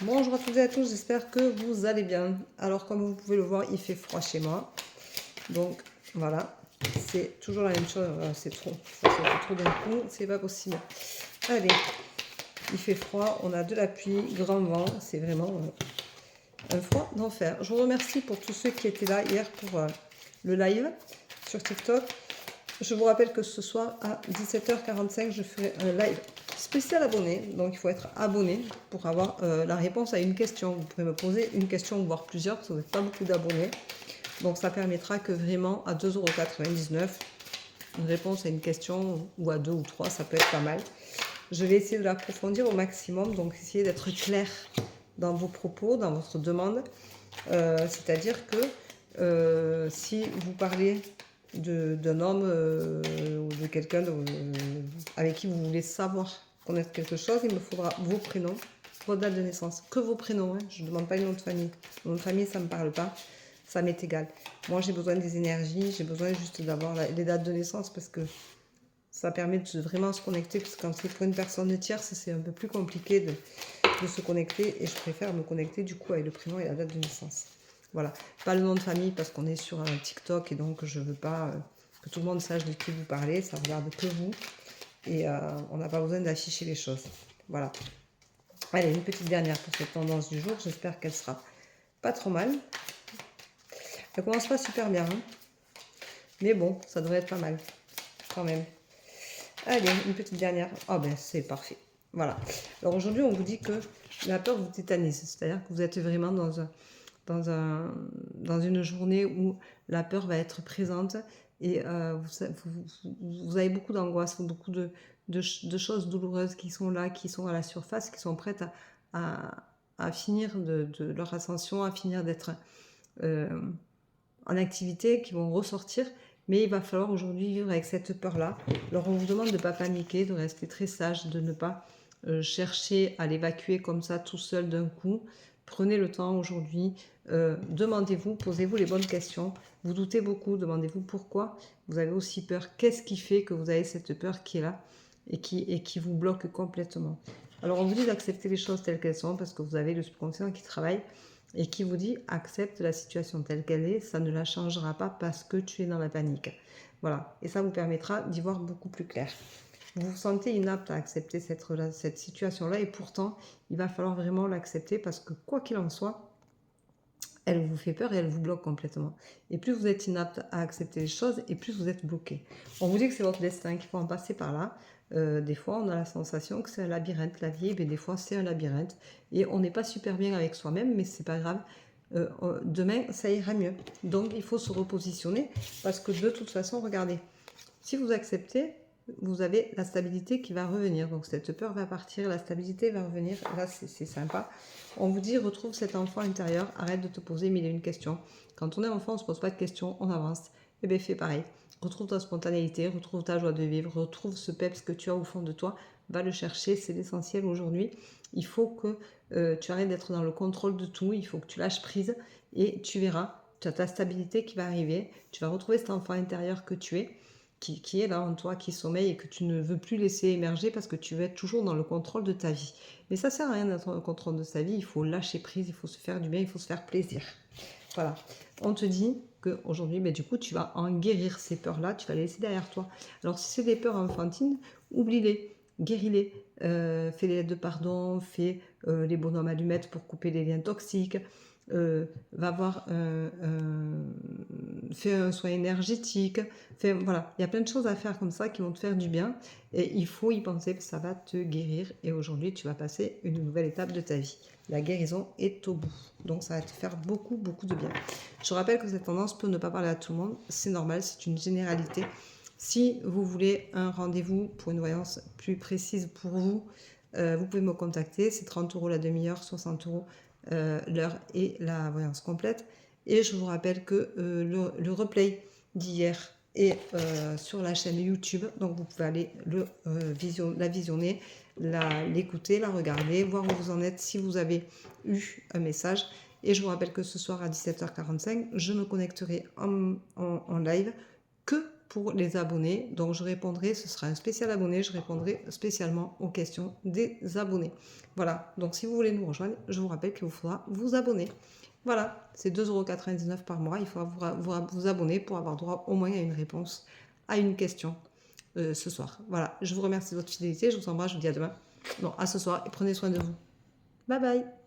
Bonjour à toutes et à tous, j'espère que vous allez bien. Alors comme vous pouvez le voir, il fait froid chez moi. Donc voilà, c'est toujours la même chose. C'est trop, ça fait trop d'un coup, c'est pas possible. Allez, il fait froid, on a de la pluie, grand vent, c'est vraiment un froid d'enfer. Je vous remercie pour tous ceux qui étaient là hier pour le live sur TikTok. Je vous rappelle que ce soir à 17h45, je ferai un live spécial abonné. Donc il faut être abonné pour avoir la réponse à une question. Vous pouvez me poser une question, voire plusieurs, parce que vous n'êtes pas beaucoup d'abonnés. Donc ça permettra que vraiment à 2,99 €, une réponse à une question, ou à 2 ou 3, ça peut être pas mal. Je vais essayer de l'approfondir au maximum, donc essayez d'être clair dans vos propos, dans votre demande. C'est-à-dire que si vous parlez d'un homme ou de quelqu'un avec qui vous voulez savoir connaître quelque chose, il me faudra vos prénoms, votre date de naissance, que vos prénoms, hein. Je ne demande pas le nom de famille. Le nom de famille, ça ne me parle pas, ça m'est égal. Moi, j'ai besoin des énergies, j'ai besoin juste d'avoir les dates de naissance parce que ça permet de vraiment se connecter, parce que quand c'est pour une personne tierce, c'est un peu plus compliqué de se connecter, et je préfère me connecter du coup avec le prénom et la date de naissance. Voilà, pas le nom de famille parce qu'on est sur un TikTok et donc je veux pas que tout le monde sache de qui vous parlez, ça regarde que vous, et on n'a pas besoin d'afficher les choses. Voilà. Allez, une petite dernière pour cette tendance du jour, j'espère qu'elle sera pas trop mal. Elle commence pas super bien, hein, mais bon, ça devrait être pas mal quand même. Allez, une petite dernière. Oh ben c'est parfait. Voilà. Alors aujourd'hui, on vous dit que la peur vous tétanise. C'est-à-dire que vous êtes vraiment dans une journée où la peur va être présente, et vous avez beaucoup d'angoisse, beaucoup de choses douloureuses qui sont là, qui sont à la surface, qui sont prêtes à finir de leur ascension, à finir d'être en activité, qui vont ressortir. Mais il va falloir aujourd'hui vivre avec cette peur-là. Alors on vous demande de ne pas paniquer, de rester très sage, de ne pas chercher à l'évacuer comme ça tout seul d'un coup. Prenez le temps aujourd'hui, demandez-vous, posez-vous les bonnes questions. Vous doutez beaucoup, demandez-vous pourquoi vous avez aussi peur. Qu'est-ce qui fait que vous avez cette peur qui est là et qui vous bloque complètement? Alors on vous dit d'accepter les choses telles qu'elles sont, parce que vous avez le subconscient qui travaille et qui vous dit accepte la situation telle qu'elle est, ça ne la changera pas parce que tu es dans la panique. Voilà, et ça vous permettra d'y voir beaucoup plus clair. Vous vous sentez inapte à accepter cette situation-là, et pourtant, il va falloir vraiment l'accepter, parce que quoi qu'il en soit, elle vous fait peur et elle vous bloque complètement. Et plus vous êtes inapte à accepter les choses, et plus vous êtes bloqué. On vous dit que c'est votre destin, qu'il faut en passer par là. Des fois, on a la sensation que c'est un labyrinthe, la vie, mais des fois, c'est un labyrinthe. Et on n'est pas super bien avec soi-même, mais c'est pas grave. Demain, ça ira mieux. Donc, il faut se repositionner, parce que de toute façon, regardez, si vous acceptez, vous avez la stabilité qui va revenir. Donc cette peur va partir, la stabilité va revenir. Là, c'est sympa. On vous dit, retrouve cet enfant intérieur, arrête de te poser mille et une questions. Quand on est enfant, on ne se pose pas de questions, on avance. Et bien fais pareil. Retrouve ta spontanéité, retrouve ta joie de vivre, retrouve ce peps que tu as au fond de toi. Va le chercher, c'est l'essentiel aujourd'hui. Il faut que tu arrêtes d'être dans le contrôle de tout, il faut que tu lâches prise, et tu verras, tu as ta stabilité qui va arriver, tu vas retrouver cet enfant intérieur que tu es, qui est là en toi, qui sommeille et que tu ne veux plus laisser émerger parce que tu veux être toujours dans le contrôle de ta vie. Mais ça sert à rien d'être dans le contrôle de sa vie, il faut lâcher prise, il faut se faire du bien, il faut se faire plaisir. Voilà. On te dit qu'aujourd'hui, du coup, tu vas en guérir ces peurs-là, tu vas les laisser derrière toi. Alors si c'est des peurs enfantines, oublie-les, guéris-les, fais les lettres de pardon, fais les bonhommes allumettes pour couper les liens toxiques, va voir, fais un soin énergétique, voilà, il y a plein de choses à faire comme ça qui vont te faire du bien, et il faut y penser, que ça va te guérir, et aujourd'hui tu vas passer une nouvelle étape de ta vie. La guérison est au bout, donc ça va te faire beaucoup de bien. Je rappelle que cette tendance peut ne pas parler à tout le monde, c'est normal, c'est une généralité. Si vous voulez un rendez-vous pour une voyance plus précise pour vous, vous pouvez me contacter, c'est 30 € la demi-heure, 60 € l'heure et la voyance complète. Et je vous rappelle que le replay d'hier est sur la chaîne YouTube, donc vous pouvez aller la visionner, l'écouter, la regarder, voir où vous en êtes, si vous avez eu un message. Et je vous rappelle que ce soir à 17h45, je me connecterai en live que pour les abonnés. Donc, je répondrai, ce sera un spécial abonné, je répondrai spécialement aux questions des abonnés. Voilà, donc si vous voulez nous rejoindre, je vous rappelle qu'il vous faudra vous abonner. Voilà, c'est 2,99 € par mois. Il faudra vous abonner pour avoir droit au moins à une réponse à une question ce soir. Voilà, je vous remercie de votre fidélité, je vous embrasse, je vous dis à demain. Non, à ce soir et prenez soin de vous. Bye bye.